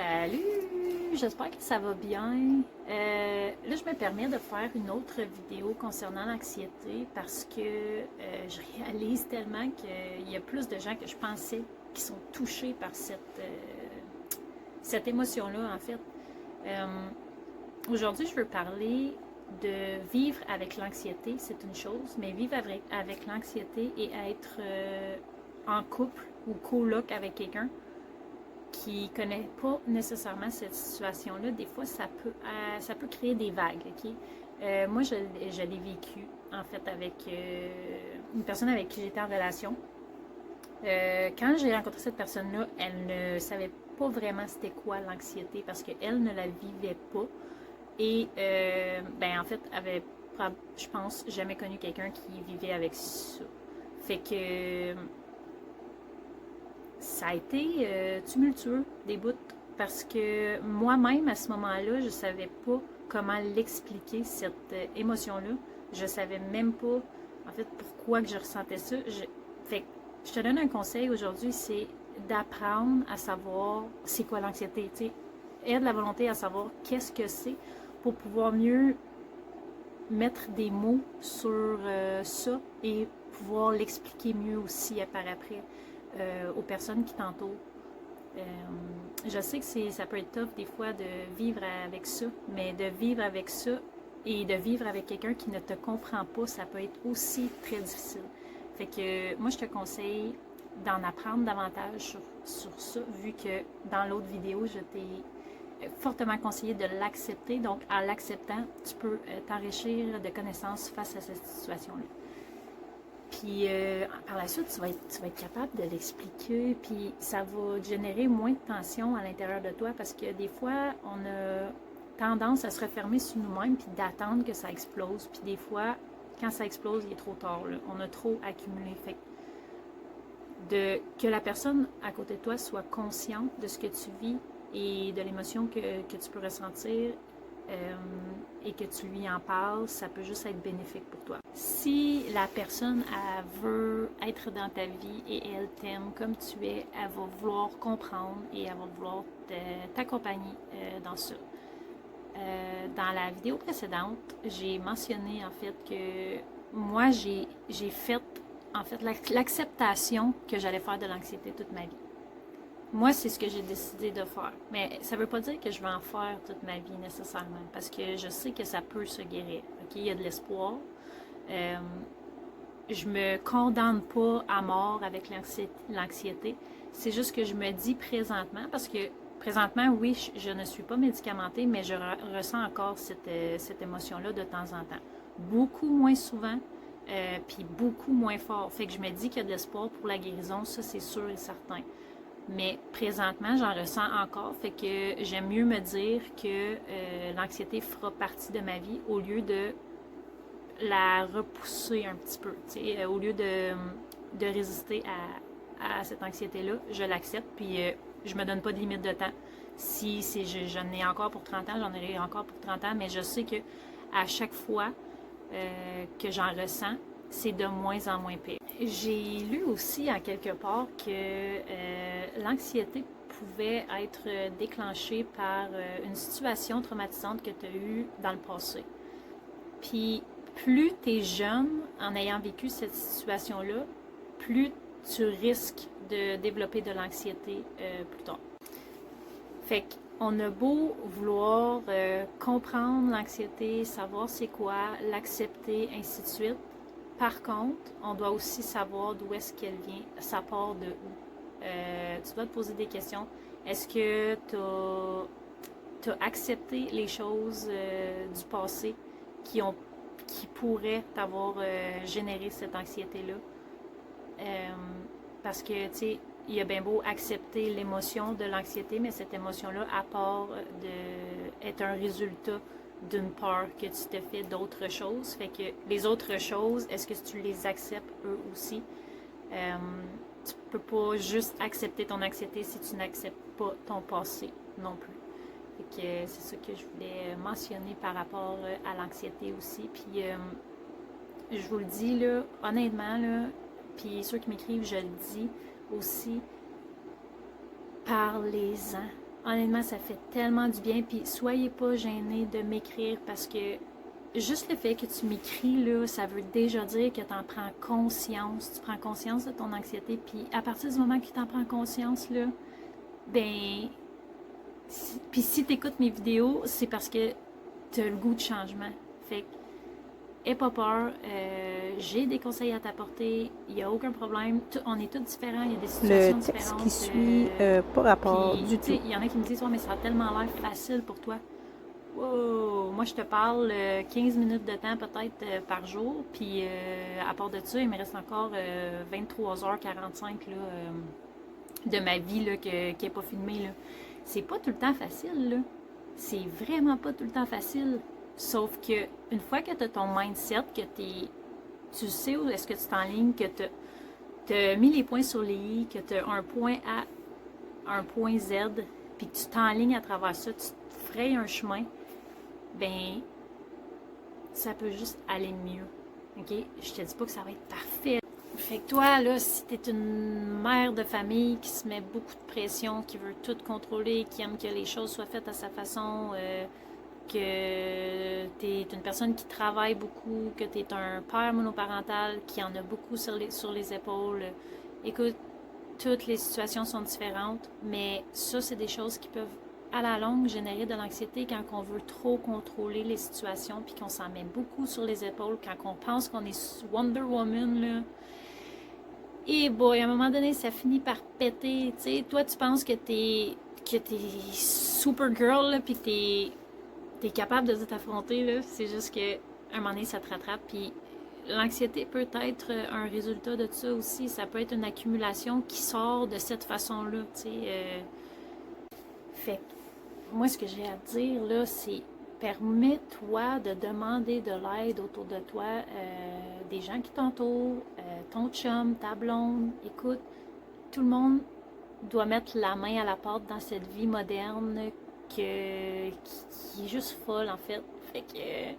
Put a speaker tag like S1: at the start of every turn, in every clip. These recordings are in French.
S1: Salut! J'espère que ça va bien. Là, je me permets de faire une autre vidéo concernant l'anxiété parce que je réalise tellement qu'il y a plus de gens que je pensais qui sont touchés par cette émotion-là, en fait. Euh, Aujourd'hui, je veux parler de vivre avec l'anxiété, c'est une chose, mais vivre avec l'anxiété et être en couple ou coloc avec quelqu'un qui ne connaît pas nécessairement cette situation-là, des fois, ça peut créer des vagues, OK? Moi, je l'ai vécu, en fait, avec une personne avec qui j'étais en relation. Quand j'ai rencontré cette personne-là, elle ne savait pas vraiment c'était quoi l'anxiété parce qu'elle ne la vivait pas. Et, ben, en fait, avait, je pense, jamais connu quelqu'un qui vivait avec ça. Fait que ça a été tumultueux des bouts parce que moi-même à ce moment-là, je savais pas comment l'expliquer cette émotion-là. Je savais même pas en fait pourquoi que je ressentais ça. Fait que je te donne un conseil aujourd'hui, c'est d'apprendre à savoir c'est quoi l'anxiété. Tu sais, aie de la volonté à savoir qu'est-ce que c'est pour pouvoir mieux mettre des mots sur ça et pouvoir l'expliquer mieux aussi par après aux personnes qui t'entourent. Euh, je sais que ça peut être tough des fois de vivre avec ça, mais de vivre avec ça et de vivre avec quelqu'un qui ne te comprend pas, ça peut être aussi très difficile. Fait que moi, je te conseille d'en apprendre davantage sur ça, vu que dans l'autre vidéo, je t'ai fortement conseillé de l'accepter. Donc, en l'acceptant, tu peux t'enrichir de connaissances face à cette situation-là. Puis par la suite, tu vas être capable de l'expliquer, puis ça va générer moins de tension à l'intérieur de toi parce que des fois, on a tendance à se refermer sur nous-mêmes puis d'attendre que ça explose. Puis des fois, quand ça explose, il est trop tard. Là. On a trop accumulé. Fait que la personne à côté de toi soit consciente de ce que tu vis et de l'émotion que tu peux ressentir et que tu lui en parles, ça peut juste être bénéfique pour toi. Si la personne elle veut être dans ta vie et elle t'aime comme tu es, elle va vouloir comprendre et elle va vouloir t'accompagner dans ça. Dans la vidéo précédente, j'ai mentionné en fait que moi j'ai fait en fait l'acceptation que j'allais faire de l'anxiété toute ma vie. Moi, c'est ce que j'ai décidé de faire. Mais ça ne veut pas dire que je vais en faire toute ma vie nécessairement, parce que je sais que ça peut se guérir. Okay? Il y a de l'espoir. Je me condamne pas à mort avec l'anxiété. C'est juste que je me dis présentement, parce que présentement, oui, je ne suis pas médicamentée, mais je ressens encore cette émotion-là de temps en temps. Beaucoup moins souvent, puis beaucoup moins fort. Fait que je me dis qu'il y a de l'espoir pour la guérison, ça c'est sûr et certain. Mais présentement, j'en ressens encore, fait que j'aime mieux me dire que l'anxiété fera partie de ma vie au lieu de la repousser un petit peu. Au lieu de résister à cette anxiété-là, je l'accepte, puis je me donne pas de limite de temps. Si j'en ai encore pour 30 ans, j'en aurai encore pour 30 ans, mais je sais que à chaque fois que j'en ressens, c'est de moins en moins pire. J'ai lu aussi en quelque part que l'anxiété pouvait être déclenchée par une situation traumatisante que tu as eue dans le passé. Puis plus tu es jeune en ayant vécu cette situation-là, plus tu risques de développer de l'anxiété plus tard. Fait qu'on a beau vouloir comprendre l'anxiété, savoir c'est quoi, l'accepter, ainsi de suite. Par contre, on doit aussi savoir d'où est-ce qu'elle vient, ça part de où. Tu dois te poser des questions. Est-ce que tu as accepté les choses du passé qui pourraient t'avoir généré cette anxiété-là? Parce que, tu sais, il y a bien beau accepter l'émotion de l'anxiété, mais cette émotion-là, à part est un résultat d'une peur que tu te fais d'autres choses. Fait que les autres choses, est-ce que tu les acceptes eux aussi? Tu peux pas juste accepter ton anxiété si tu n'acceptes pas ton passé non plus. Fait que c'est ça que je voulais mentionner par rapport à l'anxiété aussi. Puis je vous le dis là, honnêtement là, puis ceux qui m'écrivent, je le dis aussi, parlez-en. Honnêtement, ça fait tellement du bien. Puis soyez pas gênés de m'écrire parce que juste le fait que tu m'écris, là, ça veut déjà dire que tu en prends conscience. Tu prends conscience de ton anxiété. Puis à partir du moment que tu en prends conscience, là, ben. Puis si tu écoutes mes vidéos, c'est parce que tu as le goût de changement. Fait que aie pas peur, j'ai des conseils à t'apporter, il n'y a aucun problème. On est tous différents, il y a des situations
S2: Le texte
S1: différentes.
S2: qui suit, pas rapport
S1: Puis,
S2: du
S1: tu sais,
S2: tout.
S1: il y en a qui me disent, ouais, mais ça a tellement l'air facile pour toi. Wow! Moi, je te parle 15 minutes de temps peut-être par jour, puis à part de ça, il me reste encore 23h45 là, de ma vie là, qui n'est pas filmée. Là. C'est pas tout le temps facile, là. C'est vraiment pas tout le temps facile. Sauf que une fois que tu as ton mindset, que tu sais où est-ce que tu t'enlignes, que tu as mis les points sur les i, que tu as un point A, un point Z, puis que tu t'enlignes à travers ça, tu te frayes un chemin, ben ça peut juste aller mieux. OK? Je te dis pas que ça va être parfait. Fait que toi, là, si t'es une mère de famille qui se met beaucoup de pression, qui veut tout contrôler, qui aime que les choses soient faites à sa façon, que t'es une personne qui travaille beaucoup, que t'es un père monoparental qui en a beaucoup sur les épaules, écoute, toutes les situations sont différentes, mais ça, c'est des choses qui peuvent à la longue générer de l'anxiété quand on veut trop contrôler les situations puis qu'on s'en met beaucoup sur les épaules, quand on pense qu'on est Wonder Woman, là. Et boy, à un moment donné, ça finit par péter. Tu sais, toi, tu penses que t'es Supergirl, là, puis que t'es capable de t'affronter, là. C'est juste que un moment donné, ça te rattrape. Puis l'anxiété peut être un résultat de ça aussi. Ça peut être une accumulation qui sort de cette façon-là, tu sais. Fait que moi, ce que j'ai à te dire, là, c'est permets-toi de demander de l'aide autour de toi, des gens qui t'entourent, ton chum, ta blonde. Écoute, tout le monde doit mettre la main à la pâte dans cette vie moderne qui est juste folle, en fait. Fait que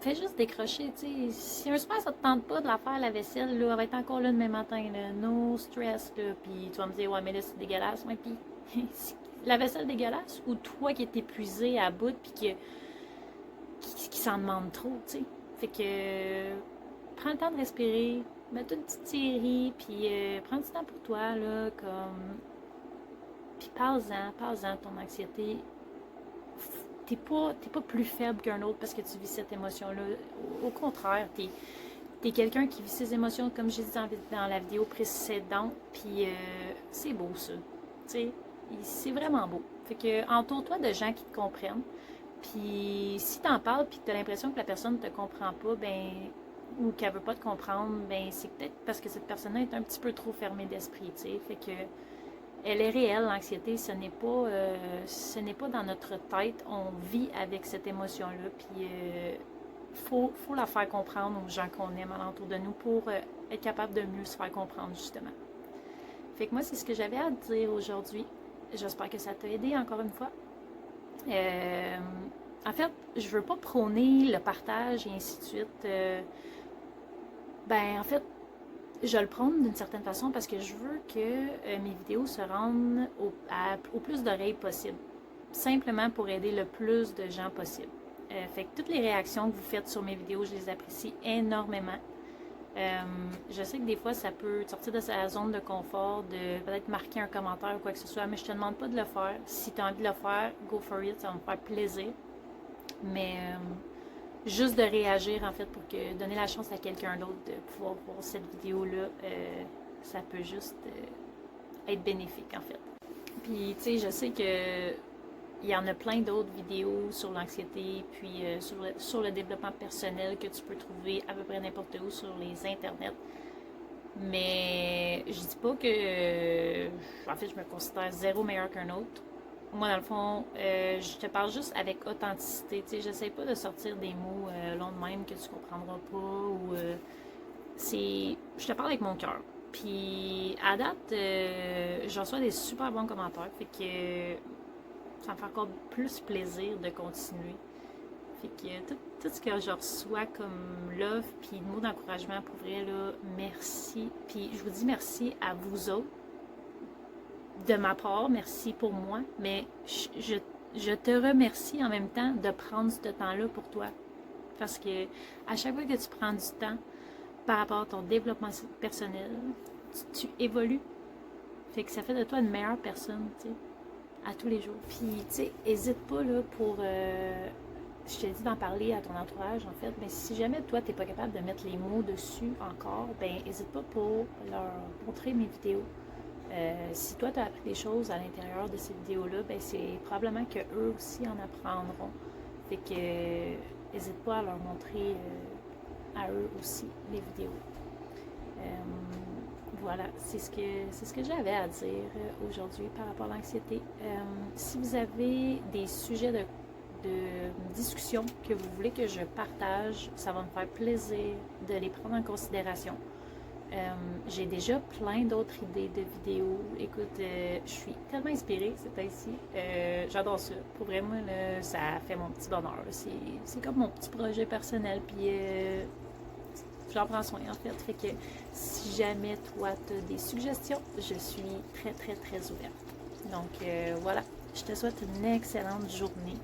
S1: fais juste décrocher, tu sais. Si un soir ça te tente pas de la faire la vaisselle, là, elle va être encore là demain matin, là. No stress, là. Puis tu vas me dire, ouais, mais là, c'est dégueulasse. Ouais, puis la vaisselle dégueulasse ou toi qui es épuisé à bout puis qui s'en demande trop, tu sais. Fait que prends le temps de respirer, mets une petite série, puis prends du temps pour toi, là, comme. Puis parle-en ton anxiété. T'es pas plus faible qu'un autre parce que tu vis cette émotion-là. Au contraire, t'es quelqu'un qui vit ses émotions, comme j'ai dit dans la vidéo précédente, puis c'est beau ça. Tu sais, c'est vraiment beau. Fait que entoure-toi de gens qui te comprennent. Puis si t'en parles puis que t'as l'impression que la personne ne te comprend pas, ben ou qu'elle veut pas te comprendre, ben c'est peut-être parce que cette personne-là est un petit peu trop fermée d'esprit, tu sais. Fait que elle est réelle, l'anxiété, ce n'est pas dans notre tête. On vit avec cette émotion-là, puis faut la faire comprendre aux gens qu'on aime alentour de nous pour être capable de mieux se faire comprendre, justement. Fait que moi, c'est ce que j'avais à te dire aujourd'hui. J'espère que ça t'a aidé encore une fois. En fait, je veux pas prôner le partage et ainsi de suite. En fait, je le prône d'une certaine façon parce que je veux que mes vidéos se rendent au plus d'oreilles possible. Simplement pour aider le plus de gens possible. Fait que toutes les réactions que vous faites sur mes vidéos, je les apprécie énormément. Je sais que des fois, ça peut sortir de sa zone de confort, de peut-être marquer un commentaire ou quoi que ce soit, mais je te demande pas de le faire. Si tu as envie de le faire, go for it, ça va me faire plaisir. Mais juste de réagir, en fait, pour donner la chance à quelqu'un d'autre de pouvoir voir cette vidéo-là, ça peut juste être bénéfique, en fait. Puis, tu sais, je sais que il y en a plein d'autres vidéos sur l'anxiété, puis sur le développement personnel que tu peux trouver à peu près n'importe où sur les internets. Mais je dis pas que. En fait, je me considère zéro meilleur qu'un autre. Moi, dans le fond, je te parle juste avec authenticité. Tu sais, j'essaie pas de sortir des mots longs de même que tu comprendras pas ou. Je te parle avec mon cœur. Puis, à date, je reçois des super bons commentaires. Fait que ça me fait encore plus plaisir de continuer. Fait que tout ce que je reçois comme love puis mots d'encouragement, pour vrai, là, merci. Puis je vous dis merci à vous autres de ma part, merci pour moi, mais je te remercie en même temps de prendre ce temps-là pour toi. Parce que à chaque fois que tu prends du temps par rapport à ton développement personnel, tu évolues. Fait que ça fait de toi une meilleure personne, tu sais, à tous les jours. Puis, tu sais, hésite pas, là, pour... je te dis d'en parler à ton entourage, en fait, mais si jamais toi, t'es pas capable de mettre les mots dessus encore, ben n'hésite pas pour leur montrer mes vidéos. Si toi, tu as appris des choses à l'intérieur de ces vidéos-là, ben c'est probablement qu'eux aussi en apprendront. Fait que n'hésite pas à leur montrer à eux aussi les vidéos. Voilà, c'est ce que j'avais à dire aujourd'hui par rapport à l'anxiété. Si vous avez des sujets de discussion que vous voulez que je partage, ça va me faire plaisir de les prendre en considération. J'ai déjà plein d'autres idées de vidéos. Écoute, je suis tellement inspirée, c'est ainsi. J'adore ça. Pour vrai, moi, là, ça fait mon petit bonheur. C'est comme mon petit projet personnel. Puis j'en prends soin, en fait. Fait que si jamais toi, tu as des suggestions, je suis très, très, très ouverte. Donc, voilà. Je te souhaite une excellente journée.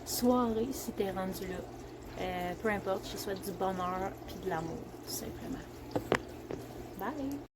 S1: Soirée, si tu es rendu là. Peu importe, je te souhaite du bonheur puis de l'amour, tout simplement. Bye!